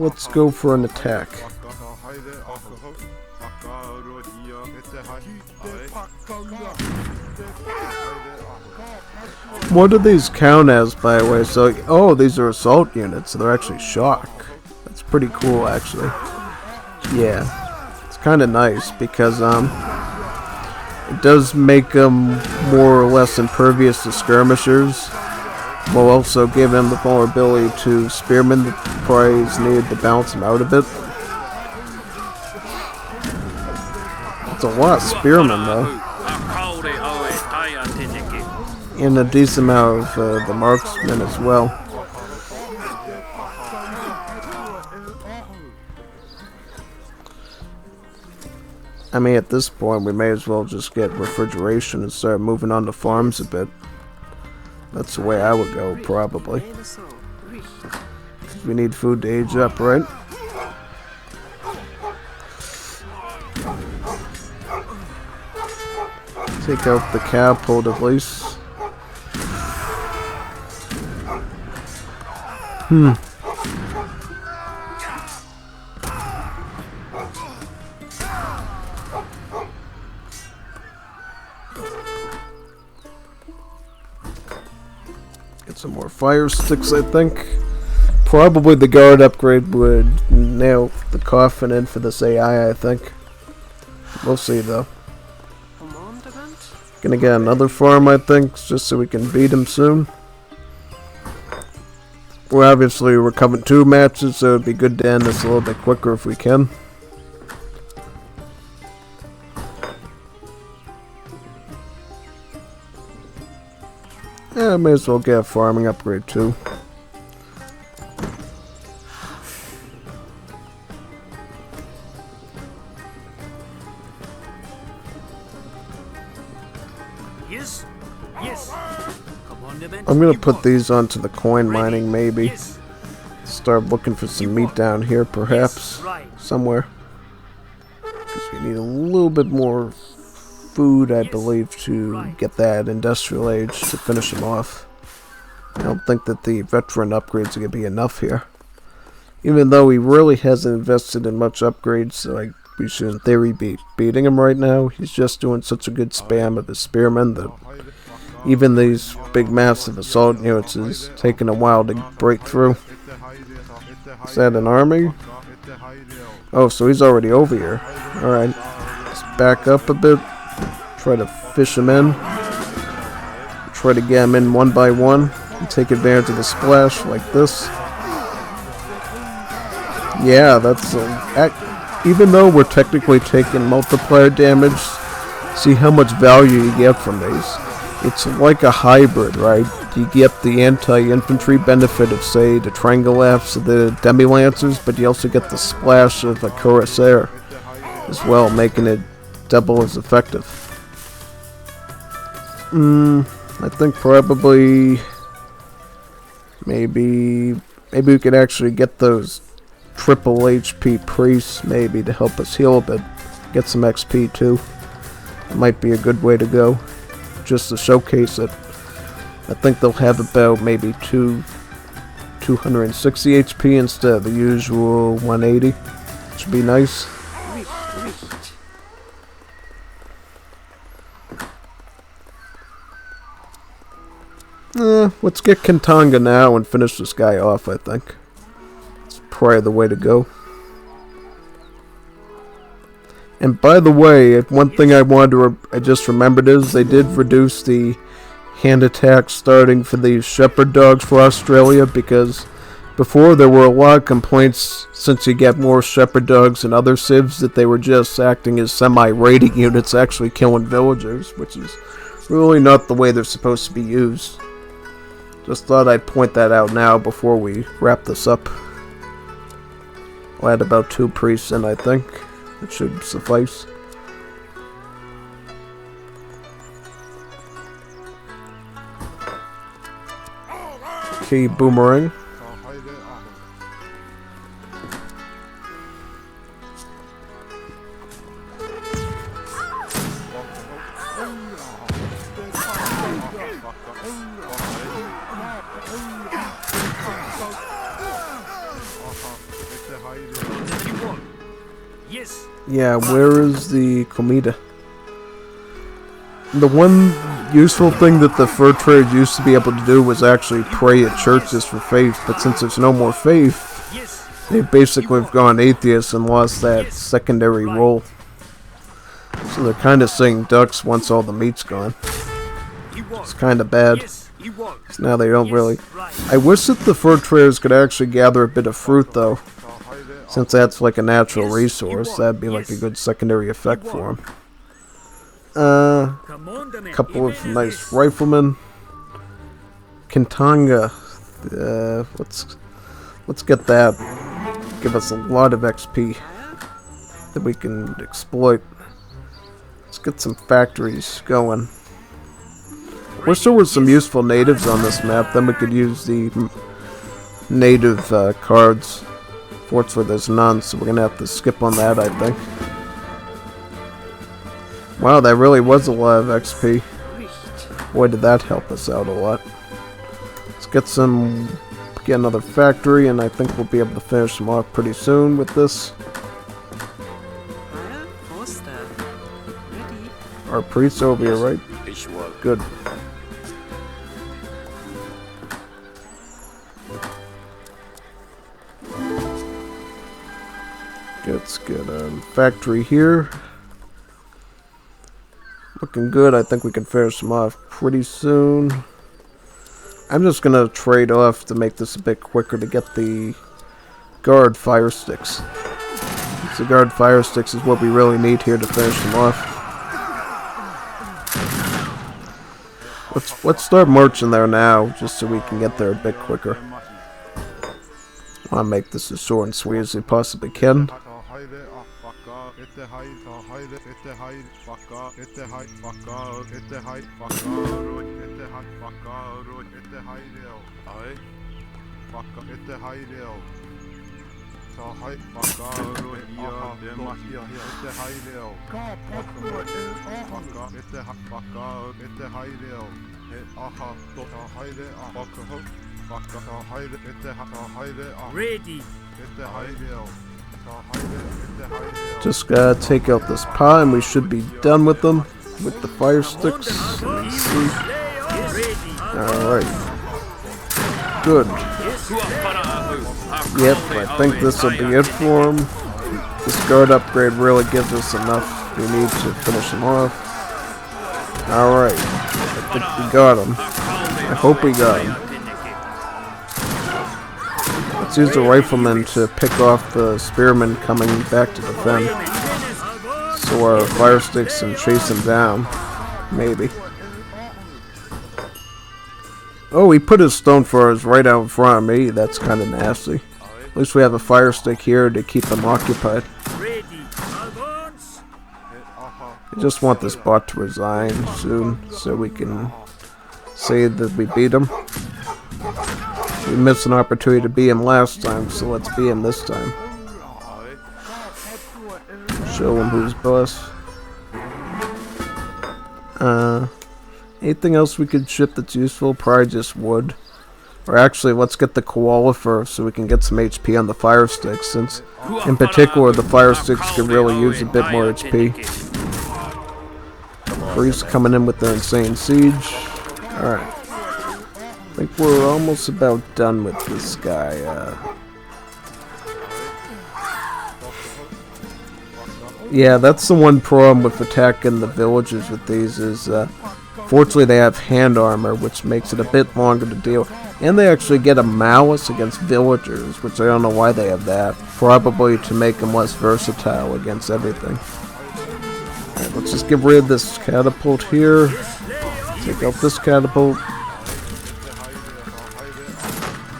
Let's go for an attack. What do these count as, by the way? So, oh, these are assault units, so they're actually shock. That's pretty cool, actually. Yeah, it's kind of nice because it does make them more or less impervious to skirmishers, while also giving them the vulnerability to spearmen that probably is needed to balance them out a bit. It's a lot of spearmen, though. And a decent amount of the marksmen as well. I mean, at this point, we may as well just get refrigeration and start moving on to farms a bit. That's the way I would go, probably. We need food to age up, right? Take out the catapult at least. Get some more fire sticks, I think. Probably the guard upgrade would nail the coffin in for this AI, I think. We'll see, though. Gonna get another farm, I think, just so we can beat him soon. We're coming 2 matches, so it'd be good to end this a little bit quicker if we can. Yeah, I may as well get a farming upgrade too. I'm gonna put these onto the coin mining, maybe. Start looking for some meat down here, perhaps. Somewhere. Because we need a little bit more food, I believe, to get that industrial age to finish them off. I don't think that the veteran upgrades are gonna be enough here. Even though he really hasn't invested in much upgrades, so we should in theory be beating him right now. He's just doing such a good spam of his spearmen that even these big massive assault units is taking a while to break through. Is that an army? Oh, so he's already over here. Alright. Let's back up a bit. Try to fish him in. Try to get him in one by one. And take advantage of the splash like this. Yeah, that's... even though we're technically taking multiplier damage, see how much value you get from these. It's like a hybrid, right? You get the anti-infantry benefit of, say, the triangle Fs of the demi-lancers, but you also get the splash of a cuirassier as well, making it double as effective. I think probably maybe we could actually get those triple HP priests maybe to help us heal a bit. Get some XP too. It might be a good way to go. Just to showcase it. I think they'll have about maybe 260 HP instead of the usual 180. Should be nice. Let's get Kingtanga now and finish this guy off, I think. It's probably the way to go. And by the way, one thing I just remembered is they did reduce the hand attacks starting for the shepherd dogs for Australia, because before there were a lot of complaints since you get more shepherd dogs and other civs that they were just acting as semi-raiding units, actually killing villagers, which is really not the way they're supposed to be used. Just thought I'd point that out now before we wrap this up. I'll add about 2 priests in, I think. It should suffice. Okay, boomerang. Yeah, where is the comida? The one useful thing that the fur trade used to be able to do was actually pray at churches for faith, but since there's no more faith, they basically have gone atheist and lost that secondary role. So they're kind of saying ducks once all the meat's gone. It's kind of bad. So now they don't really... I wish that the fur traders could actually gather a bit of fruit, though. Since that's like a natural resource, that'd be like a good secondary effect for them. A couple of nice riflemen. Kingtanga. Let's get that. Give us a lot of XP that we can exploit. Let's get some factories going. Wish there were some useful natives on this map. Then we could use the native cards. Fortunately, there's none, so we're gonna have to skip on that, I think. Wow, that really was a lot of XP. Boy, did that help us out a lot. Let's get another factory, and I think we'll be able to finish them off pretty soon with this. Our priest's over here, right? Good. Let's get a factory here. Looking good. I think we can finish them off pretty soon. I'm just gonna trade off to make this a bit quicker to get the guard fire sticks. The guard fire sticks is what we really need here to finish them off. Let's start marching there now, just so we can get there a bit quicker. I want to make this as short and sweet as we possibly can. Ready. Just gotta take out this pie and we should be done with them. With the fire sticks. Alright. Good. Yep, I think this will be it for him. This guard upgrade really gives us enough we need to finish him off. Alright. I think we got him. I hope we got him. Let's use the rifleman to pick off the spearmen coming back to defend. So our fire sticks can chase him down. Maybe. Oh, he put his stone throwers right out in front of me. That's kind of nasty. At least we have a fire stick here to keep them occupied. I just want this bot to resign soon so we can say that we beat him. We missed an opportunity to beat him last time, so let's beat him this time. Show him who's boss. Anything else we could ship that's useful? Probably just wood. Or actually, let's get the koala first so we can get some HP on the fire sticks, since in particular the fire sticks could really use a bit more HP. Priest coming in with the insane siege. Alright. I think we're almost about done with this guy. Yeah, that's the one problem with attacking the villages with these is, fortunately they have hand armor, which makes it a bit longer to deal. And they actually get a malus against villagers, which I don't know why they have that. Probably to make them less versatile against everything. Alright, let's just get rid of this catapult here. Take out this catapult.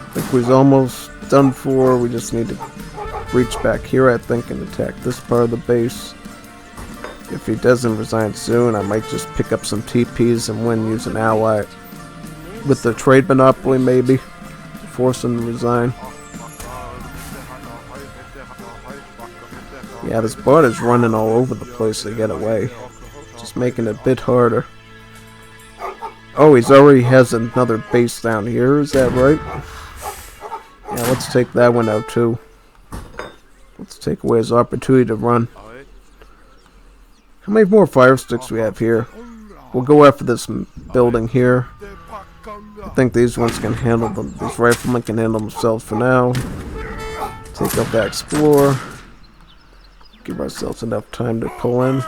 I think we're almost done for. We just need to reach back here, I think, and attack this part of the base. If he doesn't resign soon, I might just pick up some TPs and win, use an ally with the trade monopoly, maybe force him to resign. Yeah, this bot is running all over the place to get away, just making it a bit harder. Oh, he's already has another base down here, is that right? Yeah, let's take that one out too. Let's take away his opportunity to run. How many more fire sticks do we have here? We'll go after this building here. I think these ones can handle them. These riflemen can handle themselves for now. Take out that explorer. Give ourselves enough time to pull in.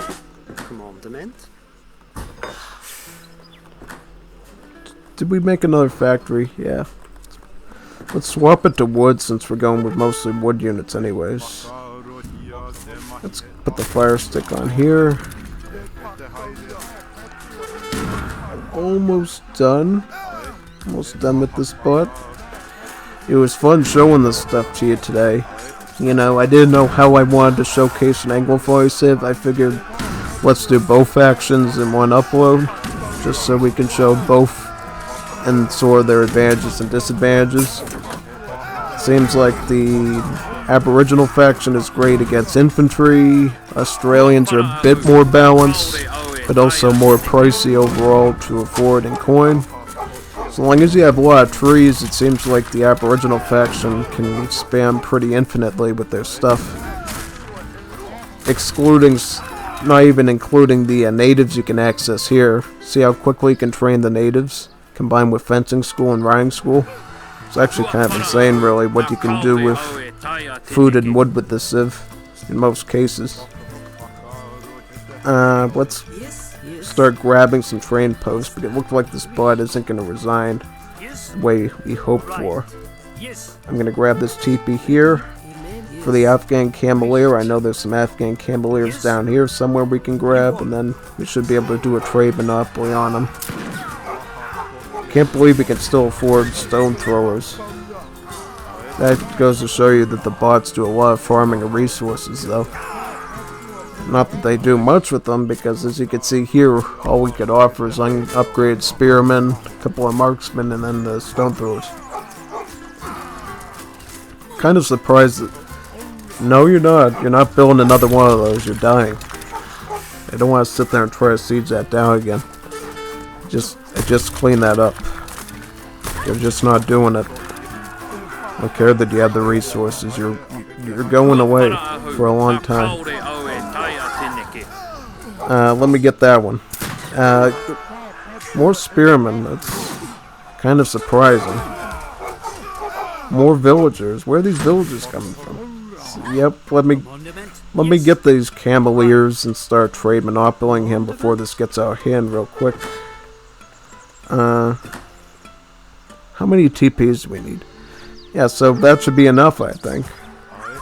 Commandment. Did we make another factory? Yeah. Let's swap it to wood since we're going with mostly wood units anyways. Let's put the fire stick on here. Almost done. almost done with this part. It was fun showing this stuff to you today. You know, I didn't know how I wanted to showcase an Anglophile Civ. I figured, let's do both factions in one upload, just so we can show both and sort of their advantages and disadvantages. Seems like the Aboriginal faction is great against infantry. Australians are a bit more balanced, but also more pricey overall to afford in coin. As long as you have a lot of trees, it seems like the Aboriginal faction can spam pretty infinitely with their stuff. Not even including the natives you can access here. See how quickly you can train the natives, combined with fencing school and riding school? It's actually kind of insane, really, what you can do with food and wood with this Civ, in most cases. Let's start grabbing some train posts, but it looks like this bot isn't going to resign the way we hoped for. I'm going to grab this TP here for the Afghan Camelier. I know there's some Afghan Cameliers down here somewhere we can grab, and then we should be able to do a trade monopoly on them. Can't believe we can still afford stone throwers. That goes to show you that the bots do a lot of farming of resources, though. Not that they do much with them, because as you can see here, all we could offer is upgraded spearmen, a couple of marksmen, and then the stone throwers. Kind of surprised that... No, you're not. You're not building another one of those. You're dying. I don't want to sit there and try to siege that down again. I just clean that up. You're just not doing it. I don't care that you have the resources. You're going away for a long time. Let me get that one. More spearmen. That's kind of surprising. More villagers. Where are these villagers coming from? Yep. Let me get these Cameliers and start trade monopolying him before this gets out of hand real quick. How many TPs do we need? Yeah, so that should be enough, I think.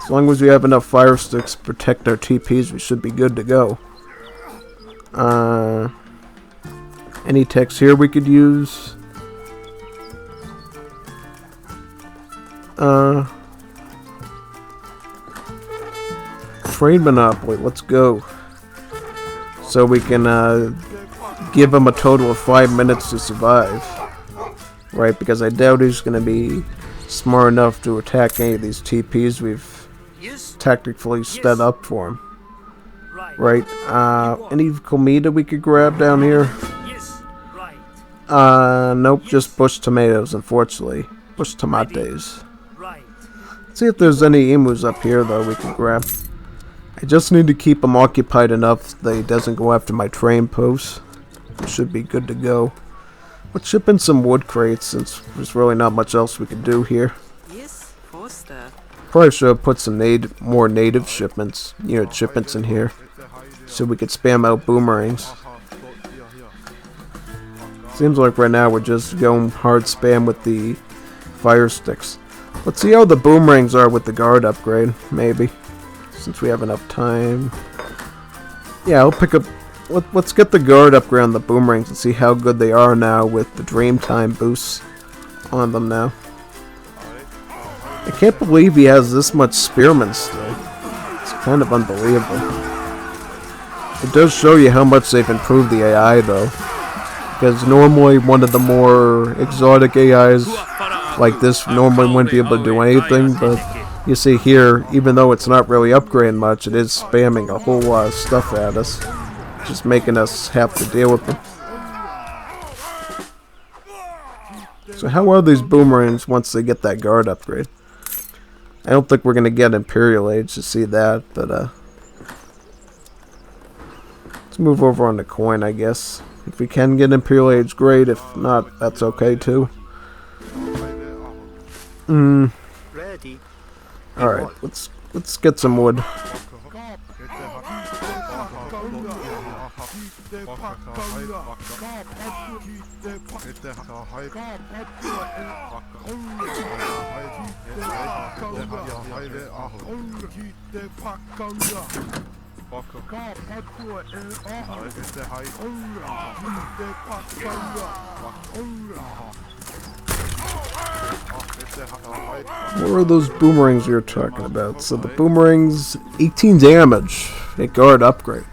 As long as we have enough fire sticks to protect our TPs, we should be good to go. Any techs here we could use? Trade monopoly, let's go. So we can, give him a total of 5 minutes to survive. Right, because I doubt he's going to be smart enough to attack any of these TPs we've tactically set up for him. Right, any comida we could grab down here? Nope, just bush tomatoes, unfortunately. Bush tomates. Let's see if there's any emus up here, though, we can grab. I just need to keep him occupied enough that he doesn't go after my train posts. Should be good to go. Let's ship in some wood crates, since there's really not much else we can do here. Yes, Forster. Probably should have put some more native shipments, shipments in here, so we could spam out boomerangs. Seems like right now we're just going hard spam with the fire sticks. Let's see how the boomerangs are with the guard upgrade, maybe, since we have enough time. Yeah, I'll pick up. Let's get the guard upgrade on the boomerangs and see how good they are now with the Dreamtime boosts on them now. I can't believe he has this much spearmen still. It's kind of unbelievable. It does show you how much they've improved the AI, though. Because normally one of the more exotic AIs like this normally wouldn't be able to do anything, but you see here, even though it's not really upgrading much, it is spamming a whole lot of stuff at us. Just making us have to deal with them. So how are these boomerangs once they get that guard upgrade? I don't think we're going to get Imperial Age to see that, but let's move over on the coin, I guess. If we can get Imperial Age, great. If not, that's okay too. Alright, let's get some wood. What are those boomerangs you're talking about? So the boomerangs, 18 damage. A guard upgrade.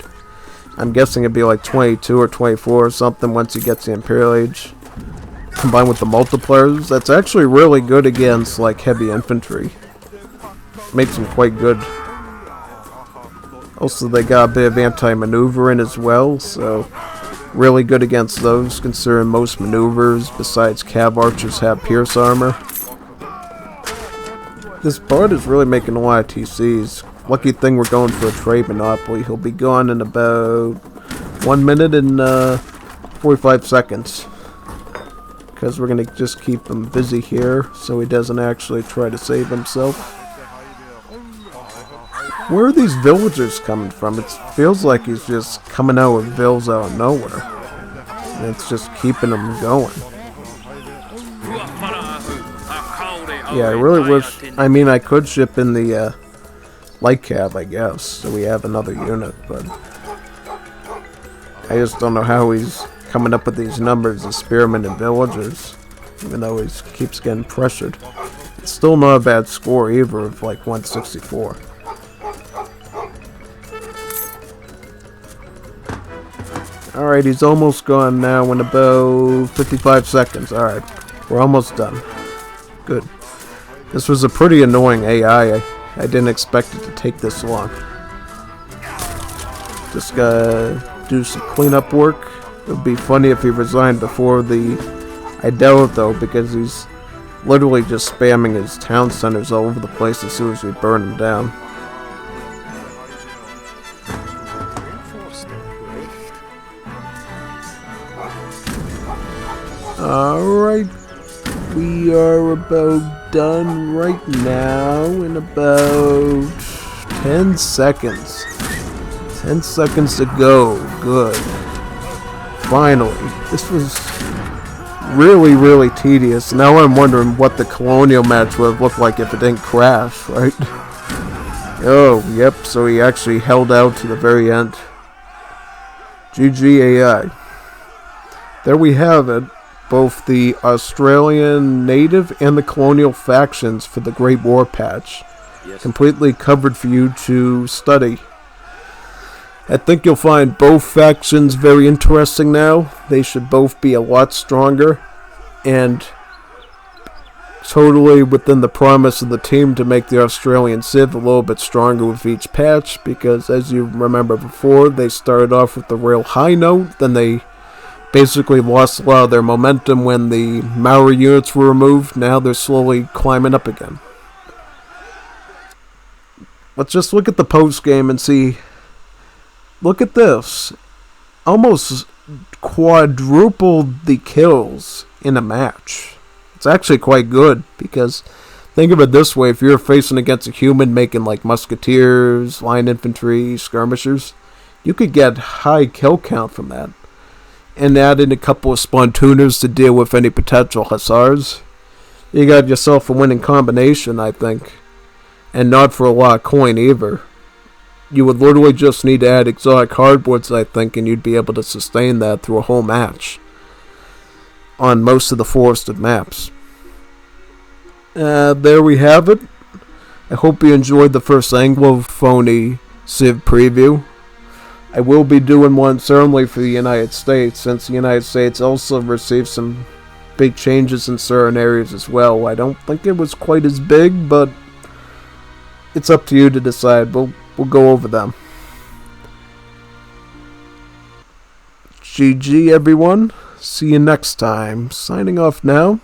I'm guessing it'd be like 22 or 24 or something once you get to Imperial Age. Combined with the multipliers, that's actually really good against like heavy infantry. Makes them quite good. Also, they got a bit of anti-maneuvering as well, so really good against those, considering most maneuvers besides cav archers have pierce armor. This bard is really making a lot of TCs. Lucky thing we're going for a trade monopoly. He'll be gone in about 1 minute and 45 seconds. Because we're going to just keep him busy here so he doesn't actually try to save himself. Where are these villagers coming from? It feels like he's just coming out with vills out of nowhere. And it's just keeping them going. Yeah, I really wish... I mean, I could ship in the light cab, I guess, so we have another unit, but... I just don't know how he's coming up with these numbers of spearmen and villagers, even though he keeps getting pressured. It's still not a bad score either of like 164. Alright, he's almost gone now in about 55 seconds. Alright, we're almost done. Good. This was a pretty annoying AI. I didn't expect it to take this long. Just gotta do some cleanup work. It would be funny if he resigned before the... I doubt it though, because he's literally just spamming his town centers all over the place as soon as we burn him down. Alright, we are about done right now in about 10 seconds. 10 seconds to go. Good. Finally. This was really, really tedious. Now I'm wondering what the Colonial match would have looked like if it didn't crash, right? Oh, yep, so he actually held out to the very end. GG AI. There we have it. Both the Australian native and the Colonial factions for the Great War patch. Yes. Completely covered for you to study. I think you'll find both factions very interesting now. They should both be a lot stronger and totally within the promise of the team to make the Australian Civ a little bit stronger with each patch, because as you remember before, they started off with the real high note, then they basically lost a lot of their momentum when the Maori units were removed. Now they're slowly climbing up again. Let's just look at the post game and see. Look at this. Almost quadrupled the kills in a match. It's actually quite good, because think of it this way. If you're facing against a human making like musketeers, line infantry, skirmishers, you could get high kill count from that. And add in a couple of spontooners to deal with any potential hussars. You got yourself a winning combination, I think. And not for a lot of coin either. You would literally just need to add exotic hardboards, I think, and you'd be able to sustain that through a whole match. On most of the forested maps. There we have it. I hope you enjoyed the first Anglophony Civ preview. I will be doing one certainly for the United States, since the United States also received some big changes in certain areas as well. I don't think it was quite as big, but it's up to you to decide. We'll go over them. GG everyone. See you next time. Signing off now.